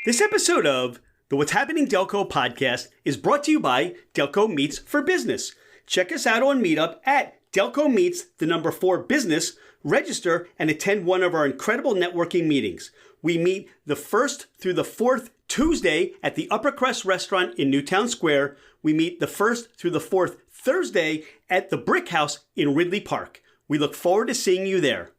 This episode of the What's Happening Delco podcast is brought to you by Delco Meets for Business. Check us out on Meetup at Delco Meets, the number 4 business. Register and attend one of our incredible networking meetings. We meet the 1st through the 4th Tuesday at the Upper Crest Restaurant in Newtown Square. We meet the 1st through the 4th Thursday at the Brick House in Ridley Park. We look forward to seeing you there.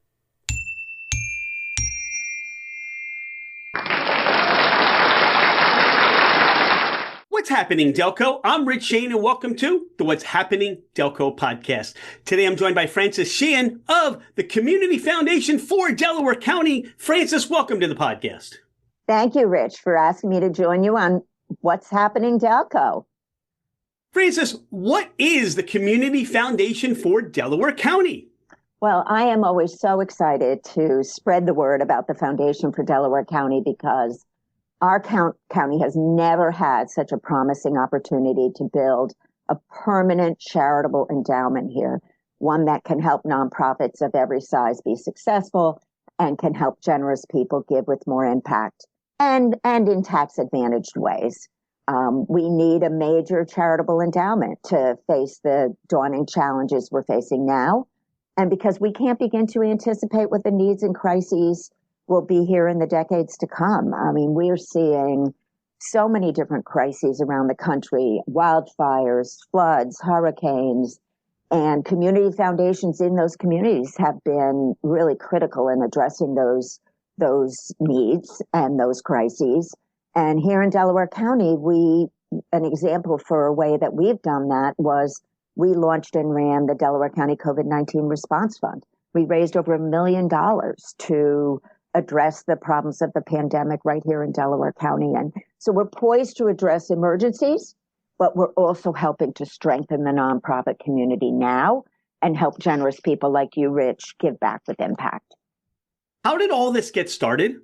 What's happening, Delco? I'm Rich Sheehan, and welcome to the What's Happening Delco podcast. Today, I'm joined by Francis Sheehan of the Community Foundation for Delaware County. Francis, welcome to the podcast. Thank you, Rich, for asking me to join you on What's Happening Delco. Francis, what is the Community Foundation for Delaware County? Well, I am always so excited to spread the word about the Foundation for Delaware County because our county has never had such a promising opportunity to build a permanent charitable endowment here, one that can help nonprofits of every size be successful and can help generous people give with more impact and in tax-advantaged ways. We need a major charitable endowment to face the dawning challenges we're facing now. And because we can't begin to anticipate what the needs and crises will be here in the decades to come. I mean, we're seeing so many different crises around the country, wildfires, floods, hurricanes, and community foundations in those communities have been really critical in addressing those needs and those crises. And here in Delaware County, an example for a way that we've done that was we launched and ran the Delaware County COVID-19 Response Fund. We raised over $1 million to address the problems of the pandemic right here in Delaware County. And so we're poised to address emergencies, but we're also helping to strengthen the nonprofit community now and help generous people like you, Rich, give back with impact. How did all this get started?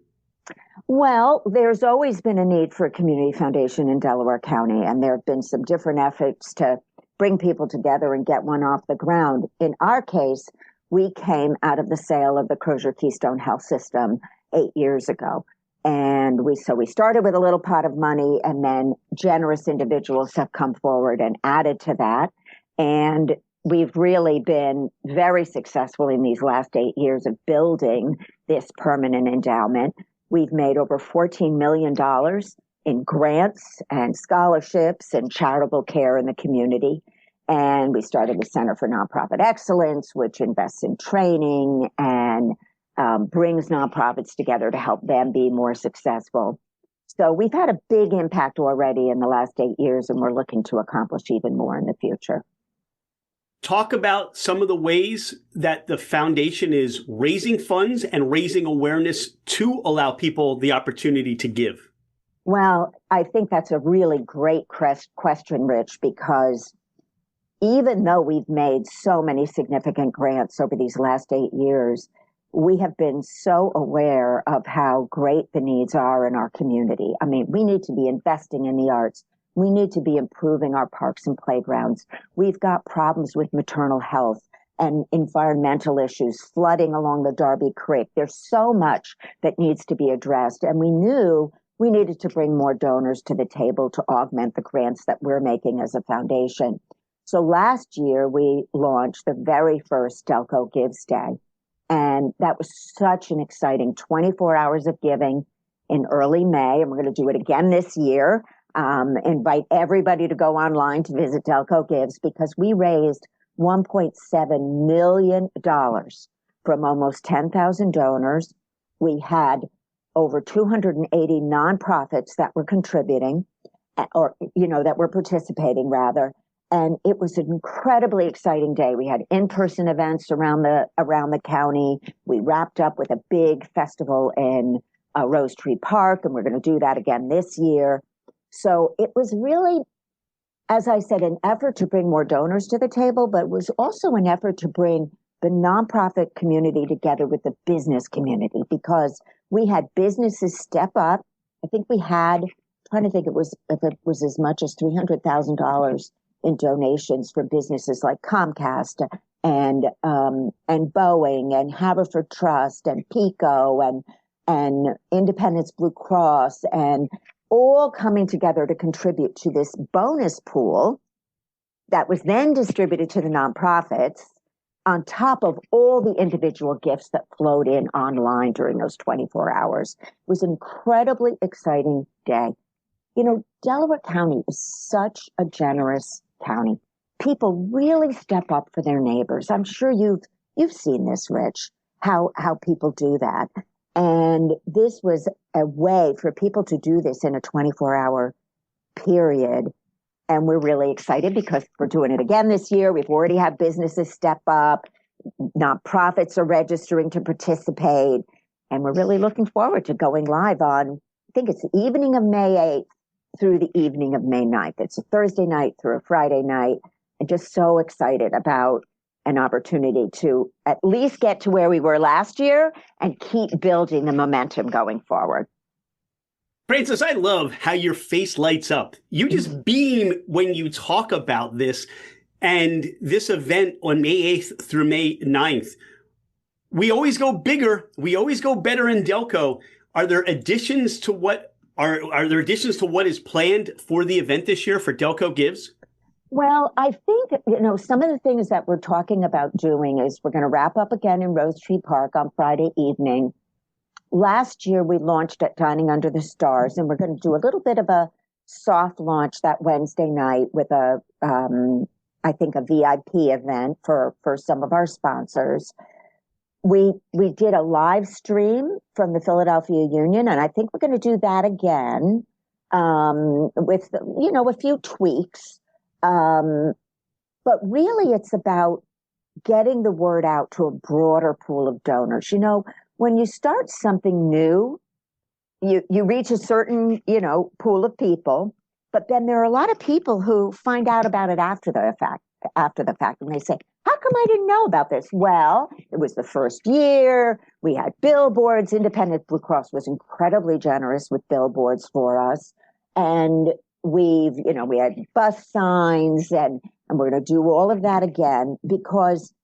Well, there's always been a need for a community foundation in Delaware County, and there have been some different efforts to bring people together and get one off the ground. In our case, we came out of the sale of the Crozier Keystone Health System 8 years ago. And we started with a little pot of money, and then generous individuals have come forward and added to that. And we've really been very successful in these last 8 years of building this permanent endowment. We've made over $14 million in grants and scholarships and charitable care in the community. And we started the Center for Nonprofit Excellence, which invests in training and brings nonprofits together to help them be more successful. So we've had a big impact already in the last 8 years, and we're looking to accomplish even more in the future. Talk about some of the ways that the foundation is raising funds and raising awareness to allow people the opportunity to give. Well, I think that's a really great question, Rich, because even though we've made so many significant grants over these last 8 years, we have been so aware of how great the needs are in our community. I mean, we need to be investing in the arts. We need to be improving our parks and playgrounds. We've got problems with maternal health and environmental issues, flooding along the Darby Creek. There's so much that needs to be addressed. And we knew we needed to bring more donors to the table to augment the grants that we're making as a foundation. So last year, we launched the very first Delco Gives Day. And that was such an exciting 24 hours of giving in early May. And we're going to do it again this year. Invite everybody to go online to visit Delco Gives because we raised $1.7 million from almost 10,000 donors. We had over 280 nonprofits that were contributing that were participating rather. And it was an incredibly exciting day. We had in-person events around the county. We wrapped up with a big festival in Rose Tree Park, and we're going to do that again this year. So it was really, as I said, an effort to bring more donors to the table, but it was also an effort to bring the nonprofit community together with the business community because we had businesses step up. I think we had, trying to think if it was as much as $300,000 in donations from businesses like Comcast and Boeing and Haverford Trust and Pico and Independence Blue Cross, and all coming together to contribute to this bonus pool that was then distributed to the nonprofits on top of all the individual gifts that flowed in online during those 24 hours. It was an incredibly exciting day. You know, Delaware County is such a generous county. People really step up for their neighbors. I'm sure you've seen this, Rich, how people do that. And this was a way for people to do this in a 24-hour period. And we're really excited because we're doing it again this year. We've already had businesses step up. Nonprofits are registering to participate. And we're really looking forward to going live on, I think it's the evening of May 8th through the evening of May 9th. It's a Thursday night through a Friday night. And just so excited about an opportunity to at least get to where we were last year and keep building the momentum going forward. Frances, I love how your face lights up. You just beam when you talk about this and this event on May 8th through May 9th. We always go bigger. We always go better in Delco. Are there additions to what is planned for the event this year for Delco Gives? Well, I think, some of the things that we're talking about doing is we're going to wrap up again in Rose Tree Park on Friday evening. Last year, we launched at Dining Under the Stars, and we're going to do a little bit of a soft launch that Wednesday night with a VIP event for some of our sponsors. We did a live stream from the Philadelphia Union, and I think we're going to do that again with, a few tweaks. But really, it's about getting the word out to a broader pool of donors. When you start something new, you reach a certain, pool of people, but then there are a lot of people who find out about it after the fact, and they say, how come I didn't know about this? Well, it was the first year. We had billboards. Independent Blue Cross was incredibly generous with billboards for us. And we had bus signs, and we're going to do all of that again because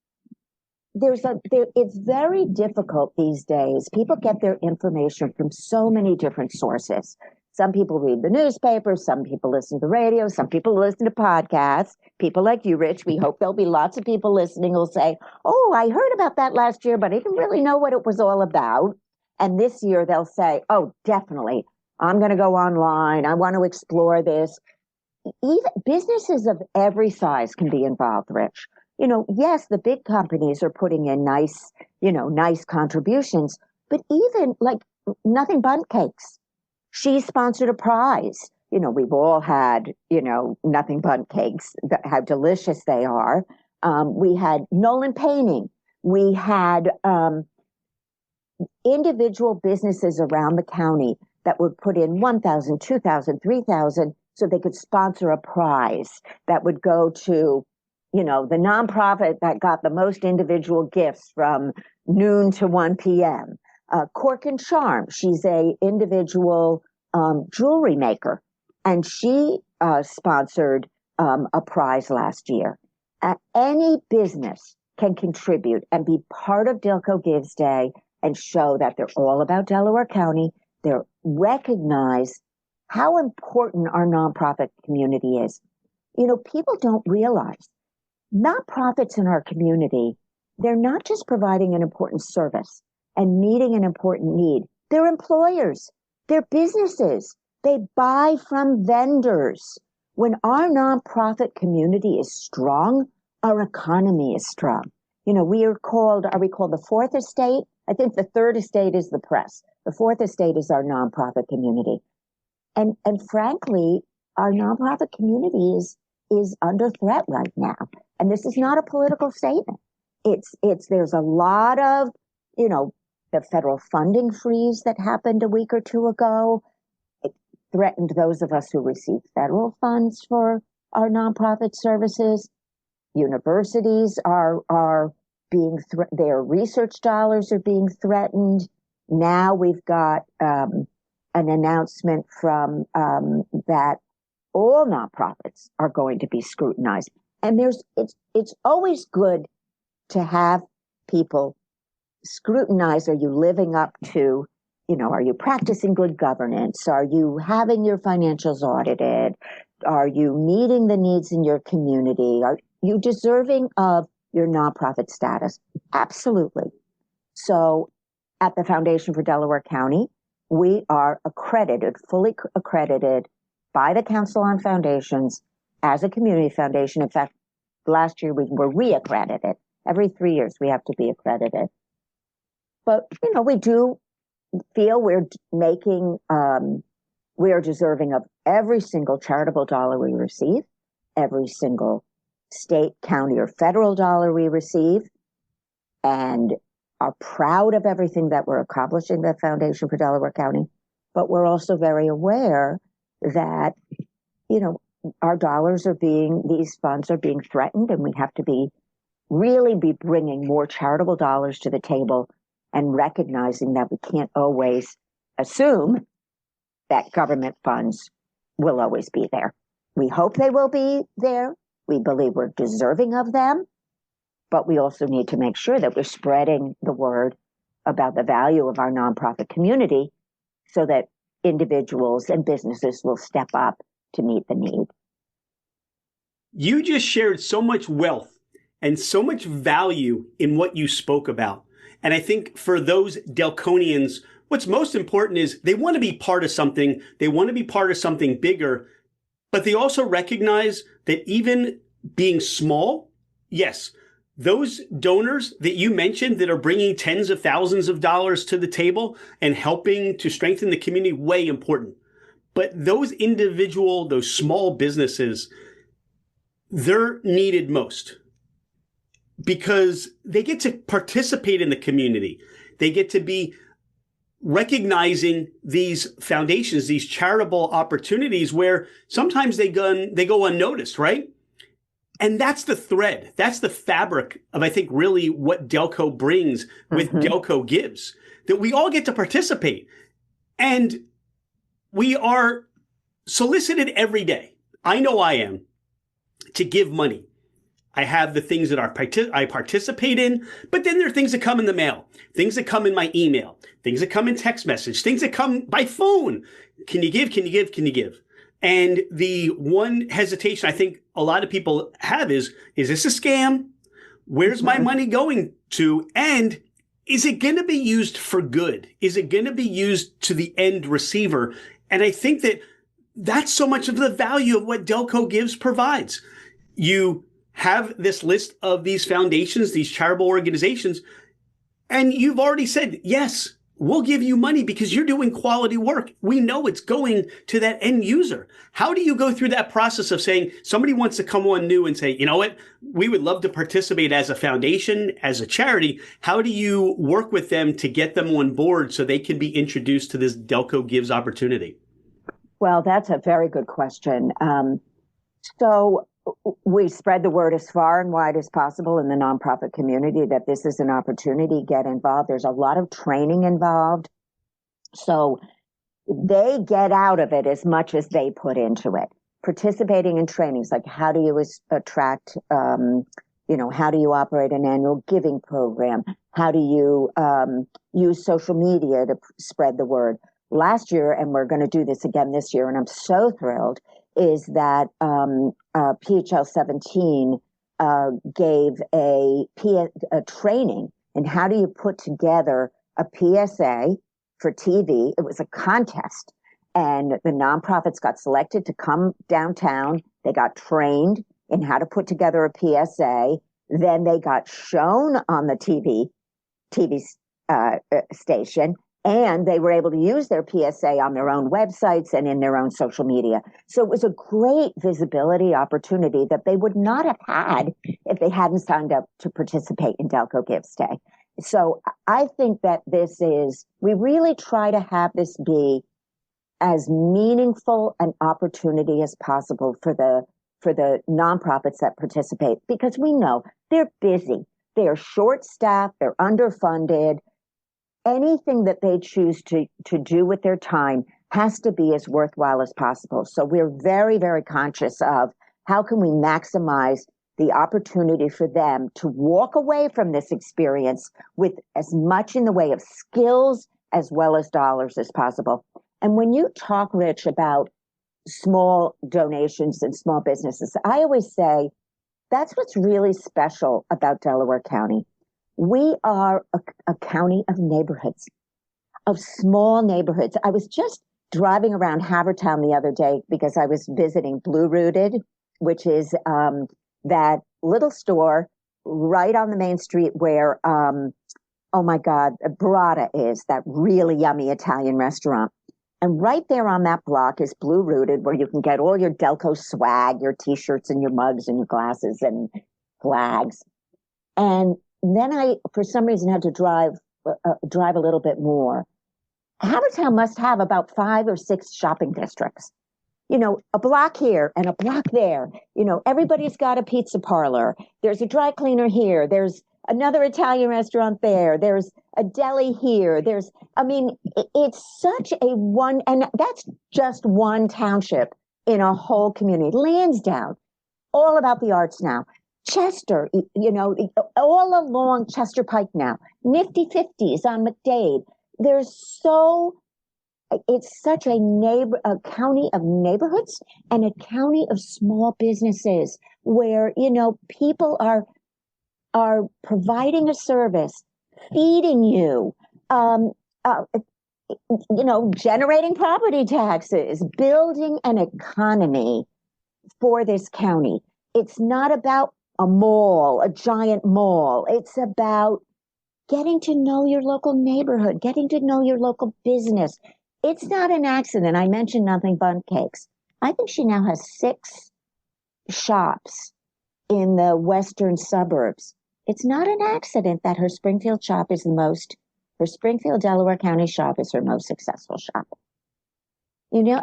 it's very difficult these days. People get their information from so many different sources. Some people read the newspaper, some people listen to the radio, some people listen to podcasts. People like you, Rich, we hope there'll be lots of people listening who'll say, oh, I heard about that last year, but I didn't really know what it was all about. And this year they'll say, oh, definitely, I'm going to go online. I want to explore this. Even businesses of every size can be involved, Rich. Yes, the big companies are putting in nice contributions, but even like Nothing Bundt Cakes. She sponsored a prize. We've all had, Nothing Bundt Cakes, how delicious they are. We had Nolan Painting. We had individual businesses around the county that would put in $1,000, $2,000, $3,000 so they could sponsor a prize that would go to, the nonprofit that got the most individual gifts from noon to 1 p.m. Cork and Charm, she's a individual jewelry maker, and she sponsored a prize last year. Any business can contribute and be part of Delco Gives Day and show that they're all about Delaware County. They recognize how important our nonprofit community is. People don't realize nonprofits in our community, they're not just providing an important service and meeting an important need. They're employers. They're businesses. They buy from vendors. When our nonprofit community is strong, our economy is strong. Are we called the fourth estate? I think the third estate is the press. The fourth estate is our nonprofit community. And frankly, our nonprofit community is under threat right now. And this is not a political statement. There's a lot of, the federal funding freeze that happened a week or two ago. It threatened those of us who receive federal funds for our nonprofit services. Universities are being their research dollars are being threatened. Now we've got an announcement from that all nonprofits are going to be scrutinized. And it's always good to have people scrutinize, are you living up to, are you practicing good governance? Are you having your financials audited? Are you meeting the needs in your community? Are you deserving of your nonprofit status? Absolutely. So at the Foundation for Delaware County, we are accredited, fully accredited by the Council on Foundations as a community foundation. In fact, last year we were re-accredited. Every 3 years we have to be accredited. But, we do feel we are deserving of every single charitable dollar we receive, every single state, county, or federal dollar we receive, and are proud of everything that we're accomplishing at the Foundation for Delaware County. But we're also very aware that, our these funds are being threatened, and we have to really be bringing more charitable dollars to the table and recognizing that we can't always assume that government funds will always be there. We hope they will be there. We believe we're deserving of them, but we also need to make sure that we're spreading the word about the value of our nonprofit community so that individuals and businesses will step up to meet the need. You just shared so much wealth and so much value in what you spoke about. And I think for those Delconians, what's most important is they want to be part of something. They want to be part of something bigger, but they also recognize that even being small, yes, those donors that you mentioned that are bringing tens of thousands of dollars to the table and helping to strengthen the community, way important. But those small businesses, they're needed most because they get to participate in the community. They get to be recognizing these foundations, these charitable opportunities where sometimes they go unnoticed, right? And that's the thread. That's the fabric of, I think, really what Delco brings with Delco Gives, that we all get to participate. And we are solicited every day. I know I am, to give money. I have the things that I participate in, but then there are things that come in the mail, things that come in my email, things that come in text message, things that come by phone. Can you give? Can you give? Can you give? And the one hesitation I think a lot of people have is this a scam? Where's my money going to? And is it going to be used for good? Is it going to be used to the end receiver? And I think that that's so much of the value of what Delco Gives provides. You have this list of these foundations, these charitable organizations, and you've already said, yes, we'll give you money because you're doing quality work. We know it's going to that end user. How do you go through that process of saying somebody wants to come on new and say, you know what, we would love to participate as a foundation, as a charity. How do you work with them to get them on board so they can be introduced to this Delco Gives opportunity? Well, that's a very good question. So we spread the word as far and wide as possible in the nonprofit community that this is an opportunity. Get involved. There's a lot of training involved. So they get out of it as much as they put into it. Participating in trainings, like how do you attract, how do you operate an annual giving program? How do you use social media to spread the word? Last year, and we're going to do this again this year, and I'm so thrilled, is that PHL 17 gave a training in how do you put together a PSA for TV. It was a contest, and the nonprofits got selected to come downtown. They got trained in how to put together a PSA. Then they got shown on the TV station, and they were able to use their PSA on their own websites and in their own social media. So it was a great visibility opportunity that they would not have had if they hadn't signed up to participate in Delco Gives Day. So I think that we really try to have this be as meaningful an opportunity as possible for the nonprofits that participate, because we know they're busy. They are short-staffed, they're underfunded. Anything that they choose to do with their time has to be as worthwhile as possible. So we're very, very conscious of how can we maximize the opportunity for them to walk away from this experience with as much in the way of skills as well as dollars as possible. And when you talk, Rich, about small donations and small businesses, I always say that's what's really special about Delaware County. We are a county of neighborhoods, of small neighborhoods. I was just driving around Havertown the other day because I was visiting Blue Rooted, which is that little store right on the main street where, oh my God, Burrata is, that really yummy Italian restaurant. And right there on that block is Blue Rooted, where you can get all your Delco swag, your T-shirts and your mugs and your glasses and flags. And then I, for some reason, had to drive a little bit more. Havertown must have about 5 or 6 shopping districts. You know, a block here and a block there. You know, everybody's got a pizza parlor. There's a dry cleaner here. There's another Italian restaurant there. There's a deli here. It's such a one, and that's just one township in a whole community. Lansdowne, all about the arts now. Chester, you know, all along Chester Pike now. Nifty 50s on McDade. It's such a county of neighborhoods and a county of small businesses where, you know, people are providing a service, feeding you, you know, generating property taxes, building an economy for this county. It's not about a mall, a giant mall. It's about getting to know your local neighborhood, getting to know your local business. It's not an accident. I mentioned Nothing Bun Cakes. I think she now has 6 shops in the western suburbs. It's not an accident that her Springfield Delaware County shop is her most successful shop. You know,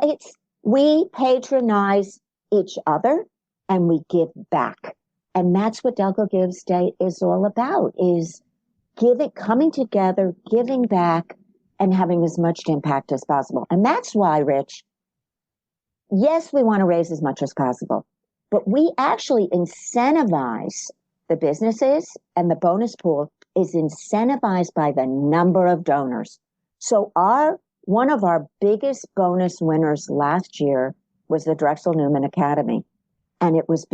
we patronize each other and we give back. And that's what Delco Gives Day is all about, is coming together, giving back, and having as much impact as possible. And that's why, Rich, yes, we want to raise as much as possible, but we actually incentivize the businesses, and the bonus pool is incentivized by the number of donors. So one of our biggest bonus winners last year was the Drexel Newman Academy. And it was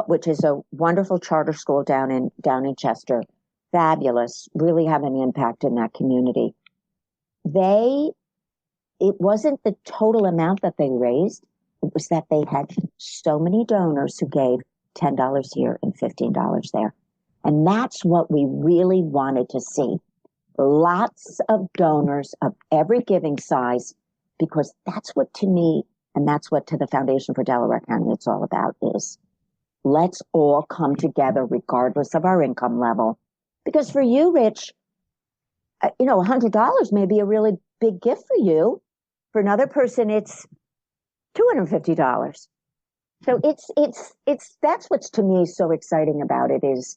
which is a wonderful charter school down in Chester. Fabulous, really have an impact in that community. It wasn't the total amount that they raised. It was that they had so many donors who gave $10 here and $15 there. And that's what we really wanted to see. Lots of donors of every giving size, because that's what to me, and that's what to the Foundation for Delaware County it's all about, is let's all come together regardless of our income level. Because for you, Rich, you know, $100 may be a really big gift for you. For another person, it's $250. So that's what's to me so exciting about it, is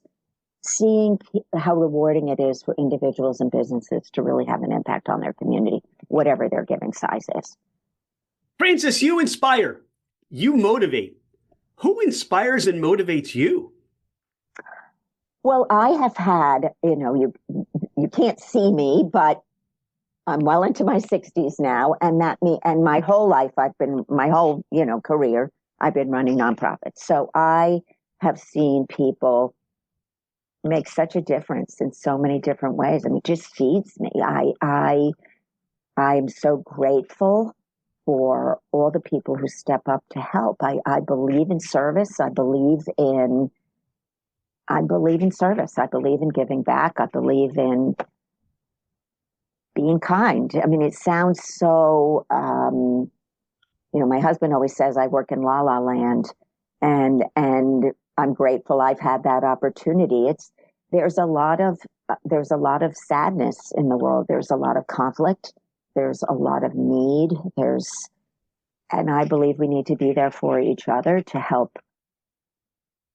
seeing how rewarding it is for individuals and businesses to really have an impact on their community, whatever their giving size is. Frances, you inspire, you motivate. Who inspires and motivates you? Well, I have had, you know, you can't see me, but I'm well into my 60s now, and my whole life, my whole, you know, career, I've been running nonprofits. So I have seen people make such a difference in so many different ways. I mean, it just feeds me. I'm so grateful for all the people who step up to help. I believe in service. I believe in service. I believe in giving back. I believe in being kind. I mean, it sounds so, you know, my husband always says I work in la la land, and I'm grateful I've had that opportunity. There's a lot of sadness in the world. There's a lot of conflict. There's a lot of need. And I believe we need to be there for each other to help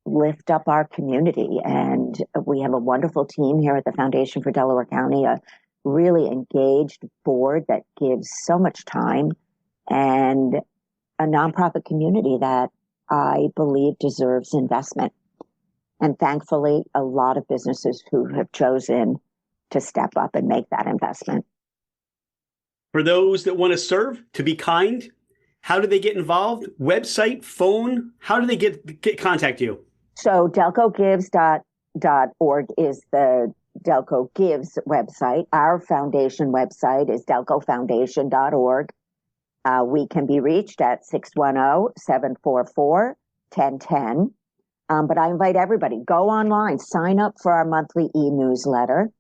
lift up our community. And we have a wonderful team here at the Foundation for Delaware County, a really engaged board that gives so much time, and a nonprofit community that I believe deserves investment. And thankfully, a lot of businesses who have chosen to step up and make that investment. For those that want to serve, to be kind, how do they get involved? Website, phone? How do they get contact you? So delcogives.org is the Delco Gives website. Our foundation website is delcofoundation.org. We can be reached at 610-744-1010. But I invite everybody, go online, sign up for our monthly e-newsletter.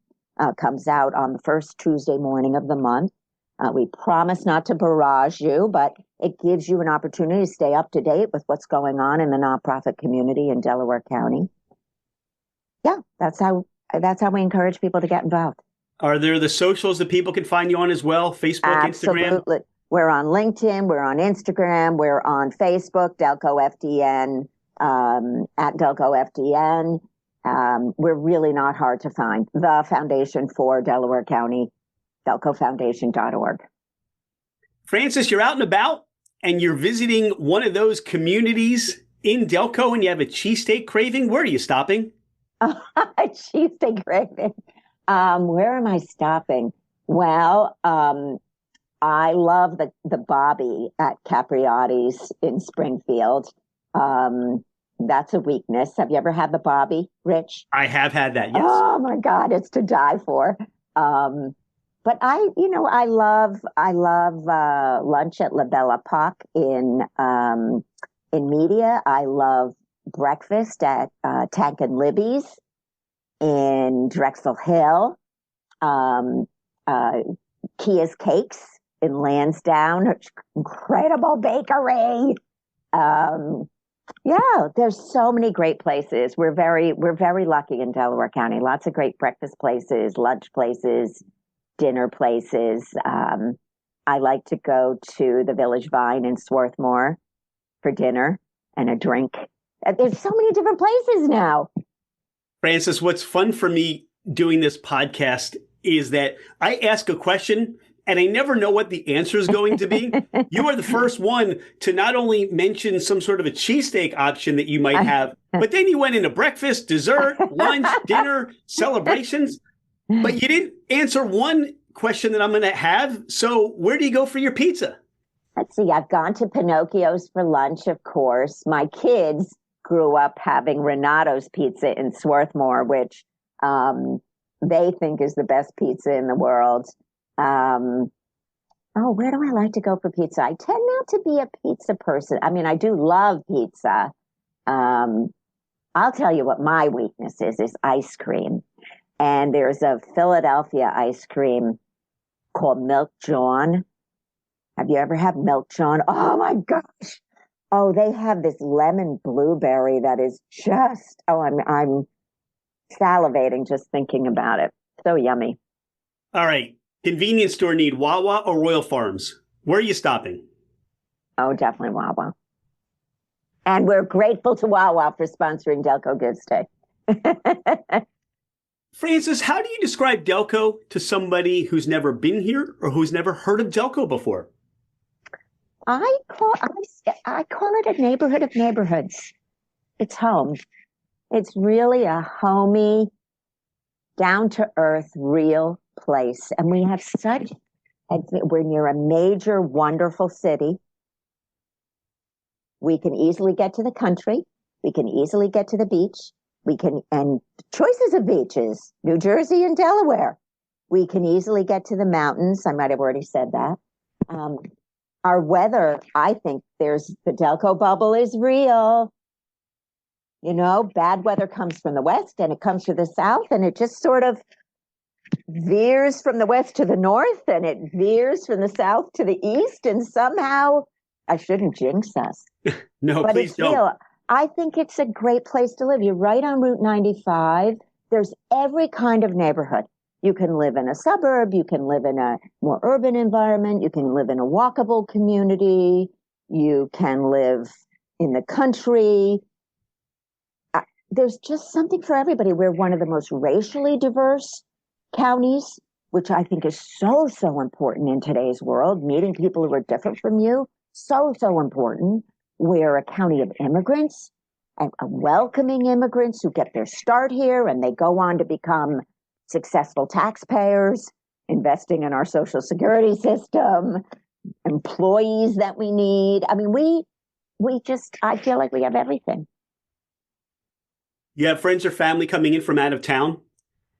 Comes out on the first Tuesday morning of the month. We promise not to barrage you, but it gives you an opportunity to stay up to date with what's going on in the nonprofit community in Delaware County. Yeah, that's how we encourage people to get involved. Are there the socials that people can find you on as well? Facebook, Instagram? Absolutely. We're on LinkedIn, we're on Instagram, we're on Facebook, Delco FDN, at Delco FDN. We're really not hard to find. The Foundation for Delaware County, delcofoundation.org. Frances, you're out and about and you're visiting one of those communities in Delco and you have a cheesesteak craving. Where are you stopping? Cheesesteak craving. Where am I stopping? Well, I love the Bobby at Capriotti's in Springfield. That's a weakness. Have you ever had the Bobby, Rich? I have had that, yes. Oh my God, it's to die for. But I love lunch at La Bella Puck in Media. I love breakfast at Tank and Libby's in Drexel Hill. Kia's Cakes in Lansdowne, incredible bakery. Yeah, there's so many great places. We're very lucky in Delaware County. Lots of great breakfast places, lunch places, dinner places. I like to go to the Village Vine in Swarthmore for dinner and a drink. There's so many different places now. Frances, what's fun for me doing this podcast is that I ask a question and I never know what the answer is going to be. You are the first one to not only mention some sort of a cheesesteak option that you might have, but then you went into breakfast, dessert, lunch, dinner, celebrations. But you didn't answer one question that I'm going to have. So where do you go for your pizza? Let's see. I've gone to Pinocchio's for lunch, of course. My kids grew up having Renato's Pizza in Swarthmore, which they think is the best pizza in the world. Where do I like to go for pizza? I tend not to be a pizza person. I mean, I do love pizza. I'll tell you what my weakness is ice cream. And there's a Philadelphia ice cream called Milk John. Have you ever had Milk John? Oh my gosh. Oh, they have this lemon blueberry that is just, I'm salivating just thinking about it. So yummy. All right. Convenience store need Wawa or Royal Farms? Where are you stopping? Oh, definitely Wawa. And we're grateful to Wawa for sponsoring Delco Gives Day. Frances, how do you describe Delco to somebody who's never been here or who's never heard of Delco before? I call it a neighborhood of neighborhoods. It's home. It's really a homey, down-to-earth, real place. And we have we're near a major, wonderful city. We can easily get to the country. We can easily get to the beach. And choices of beaches, New Jersey and Delaware. We can easily get to the mountains. I might have already said that. Our weather, I think the Delco bubble is real. You know, bad weather comes from the west and it comes to the south and it just sort of veers from the west to the north and it veers from the south to the east. And somehow, I shouldn't jinx us. No, but please it's don't. Real. I think it's a great place to live. You're right on Route 95. There's every kind of neighborhood. You can live in a suburb. You can live in a more urban environment. You can live in a walkable community. You can live in the country. There's just something for everybody. We're one of the most racially diverse counties, which I think is so, so important in today's world. Meeting people who are different from you, so, so important. We're a county of immigrants and welcoming immigrants who get their start here and they go on to become successful taxpayers. investing in our social security system, employees that we need. I mean, I feel like we have everything. You have friends or family coming in from out of town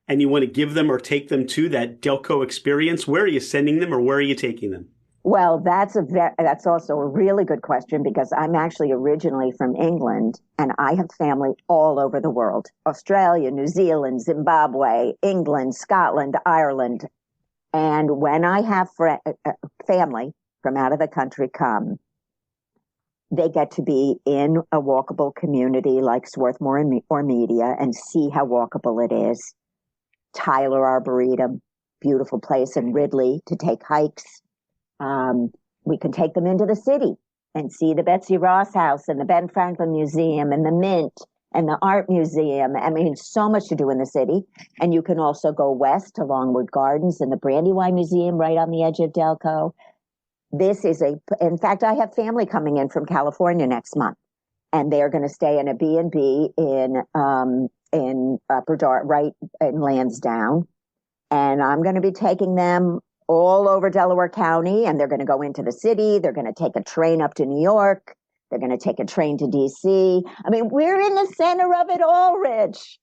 and you want to give them or take them to that Delco experience. Where are you sending them or where are you taking them? Well, that's also a really good question because I'm actually originally from England and I have family all over the world. Australia, New Zealand, Zimbabwe, England, Scotland, Ireland. And when I have family from out of the country come, they get to be in a walkable community like Swarthmore or Media and see how walkable it is. Tyler Arboretum, beautiful place in Ridley to take hikes. We can take them into the city and see the Betsy Ross House and the Ben Franklin Museum and the Mint and the Art Museum. I mean, so much to do in the city. And you can also go west to Longwood Gardens and the Brandywine Museum right on the edge of Delco. In fact, I have family coming in from California next month, and they're going to stay in a B&B in Upper Dartmouth, right in Lansdowne. And I'm going to be taking them all over Delaware County, and they're going to go into the city. They're going to take a train up to New York. They're going to take a train to D.C. I mean, we're in the center of it all, Rich.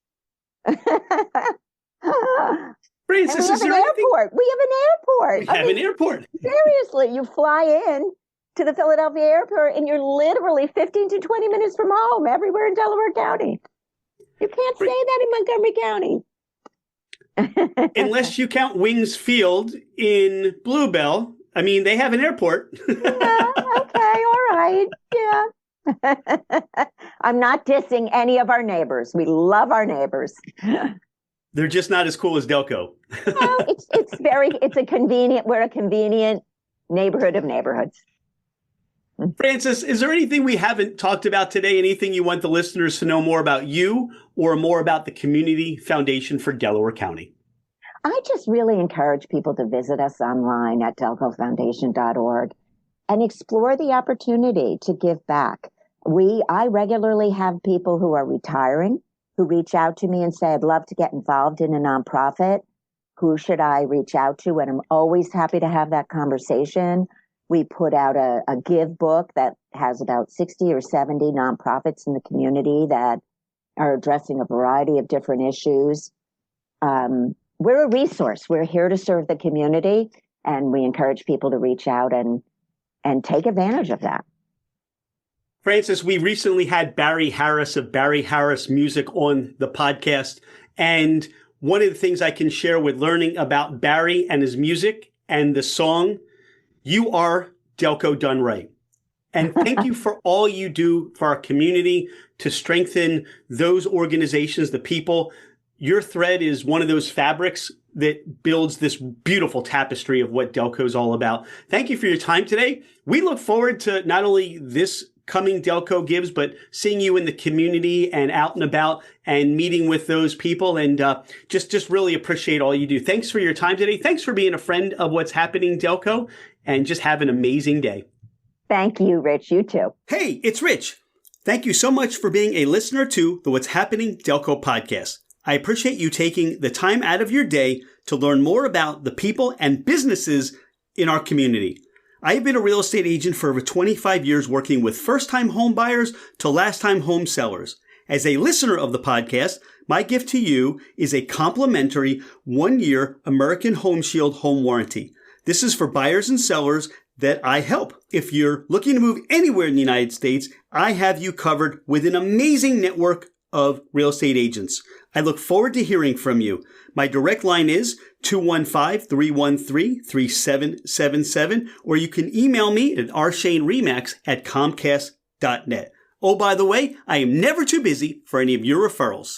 Francis, we have an airport. We have an airport. We have an airport. Seriously, you fly in to the Philadelphia airport, and you're literally 15 to 20 minutes from home everywhere in Delaware County. You can't say that in Montgomery County. Unless you count Wings Field in Bluebell. I mean, they have an airport. Yeah, okay, all right. Yeah. I'm not dissing any of our neighbors. We love our neighbors. They're just not as cool as Delco. No, we're a convenient neighborhood of neighborhoods. Francis, is there anything we haven't talked about today? Anything you want the listeners to know more about you or more about the Community Foundation for Delaware County? I just really encourage people to visit us online at delcofoundation.org and explore the opportunity to give back. I regularly have people who are retiring who reach out to me and say, I'd love to get involved in a nonprofit. Who should I reach out to? And I'm always happy to have that conversation. We put out a give book that has about 60 or 70 nonprofits in the community that are addressing a variety of different issues. We're a resource. We're here to serve the community, and we encourage people to reach out and take advantage of that. Francis, we recently had Barry Harris of Barry Harris Music on the podcast. And one of the things I can share with learning about Barry and his music and the song, You Are Delco Done Right. And thank you for all you do for our community to strengthen those organizations, the people. Your thread is one of those fabrics that builds this beautiful tapestry of what Delco is all about. Thank you for your time today. We look forward to not only this coming Delco Gives, but seeing you in the community and out and about and meeting with those people, and just really appreciate all you do. Thanks for your time today. Thanks for being a friend of What's Happening Delco, and just have an amazing day. Thank you, Rich. You too. Hey, it's Rich. Thank you so much for being a listener to the What's Happening Delco podcast. I appreciate you taking the time out of your day to learn more about the people and businesses in our community. I've been a real estate agent for over 25 years, working with first-time home buyers to last-time home sellers. As a listener of the podcast, my gift to you is a complimentary 1-year American Home Shield home warranty. This is for buyers and sellers that I help. If you're looking to move anywhere in the United States, I have you covered with an amazing network of real estate agents. I look forward to hearing from you. My direct line is 215-313-3777, or you can email me at rshaneremax@comcast.net. Oh, by the way, I am never too busy for any of your referrals.